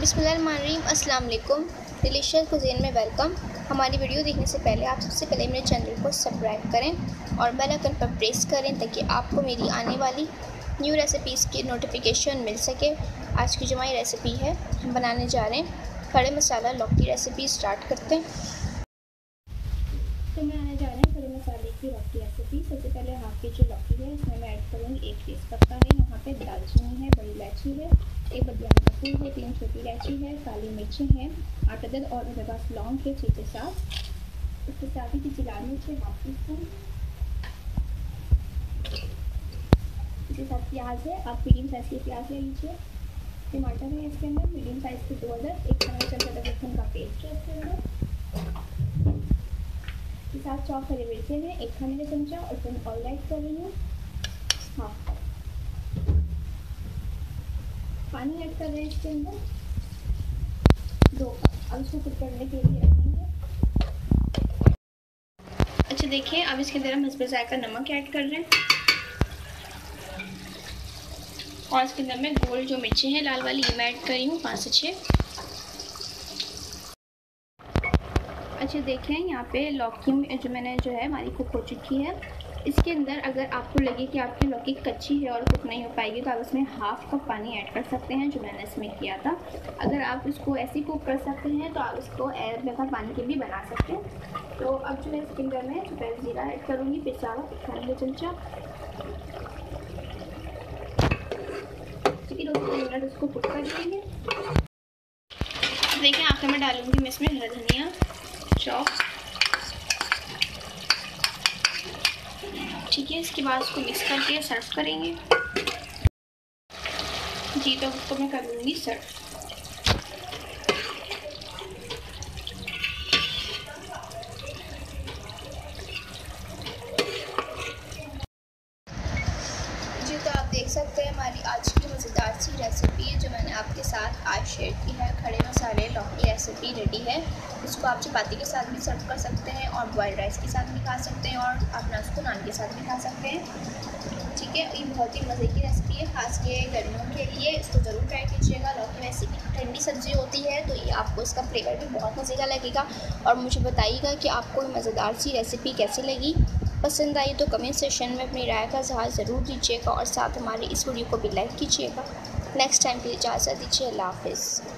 बिस्मिल्लाहिर्रहमानिर्रहीम, अस्सलाम वालेकुम। डिलीशियस कुज़ीन में वेलकम। हमारी वीडियो देखने से पहले आप सबसे पहले मेरे चैनल को सब्सक्राइब करें और बेल आइकन पर प्रेस करें ताकि आपको मेरी आने वाली न्यू रेसिपीज़ की नोटिफिकेशन मिल सके। आज की जो हमारी रेसिपी है, हम बनाने जा रहे हैं खड़े मसाला लौकी रेसिपी। स्टार्ट करते हैं। तो बनाने जा रहे हैं खड़े मसाले की लौकी रेसिपी। सबसे पहले हाफ के जी लौकी है, इसमें मैं ऐड करूँगी 1 तेज़पत्ता है, यहाँ पे दालचीनी है, बड़ी इलायची है, 1 बदियान का फूल है, 3 छोटी इलायची है, काली मिर्चें हैं 8 अदद और मेरे पास लौंग है 6 से 7। इसके साथ ही किसी लाल मिर्च है हाफ टी स्पून। इसके साथ प्याज है, आप मीडियम साइज़ के प्याज ले लीजिए। टमाटर है इसके अंदर मीडियम साइज़ के 2 अदद, 1 चम्मच लहसुन का पेस्ट है इसके अंदर। इसके साथ 4 हरी मिर्चें हैं, 1 खाने का चमचा, और फिर ऑयल ऐड कर रही हूँ हाफ कप। पानी ऐड कर रहे हैं इसके अंदर 2 कप। अब इसको कुक करने के लिए रखेंगे। अच्छा देखिए, अब इसके अंदर हम हस्बे जायका नमक ऐड कर रहे हैं और इसके अंदर मैं गोल जो मिर्चें हैं लाल वाली, ये मैं ऐड कर रही हूँ 5 से 6। अच्छा देखें, यहाँ पे लौकी जो मैंने जो है हमारी कुक हो चुकी है। इसके अंदर अगर आपको लगे कि आपकी लौकी कच्ची है और कुक नहीं हो पाएगी तो आप इसमें हाफ कप पानी ऐड कर सकते हैं, जो मैंने इसमें किया था। अगर आप इसको ऐसे कुक कर सकते हैं तो आप इसको एयर बगैर पानी के भी बना सकते हैं। तो अब जो है इसके अंदर मैं सफ़ेद ज़ीरा ऐड करूँगी, पिसा हुआ 1 खाने का चमचा। ठीक है, 2 मिनट उसको कुक कर लेंगे। देखिए आखिर में डालूँगी मैं इसमें हरा धनिया चॉप। ठीक है, इसके बाद इसको मिक्स करके सर्व करेंगे। जी तो उसको मैं कर लूँगी सर्व। जी तो आप देख सकते हैं हमारी आज की मज़ेदार सी रेसिपी है जो मैंने आपके साथ आज शेयर की है। खड़े मसाले लौकी रेसिपी रेडी है। इसको आप चपाती के साथ भी सर्व कर सकते हैं और बॉइल्ड राइस के साथ भी खा सकते हैं और अपना उसको नान के साथ भी खा सकते हैं। ठीक है, ये बहुत ही मज़े की रेसिपी है, खास के गर्मियों के लिए इसको ज़रूर ट्राई कीजिएगा। लौकी वैसे भी ठंडी सब्ज़ी होती है तो ये आपको इसका फ्लेवर भी बहुत मज़े का लगेगा। और मुझे बताइएगा कि आपको ये मज़ेदार सी रेसिपी कैसी लगी। पसंद आई तो कमेंट सेक्शन में अपनी राय का इज़हार ज़रूर दीजिएगा और साथ हमारी इस वीडियो को भी लाइक कीजिएगा। नेक्स्ट टाइम के लिए इजाज़त दीजिए। अल्लाह हाफ़िज़।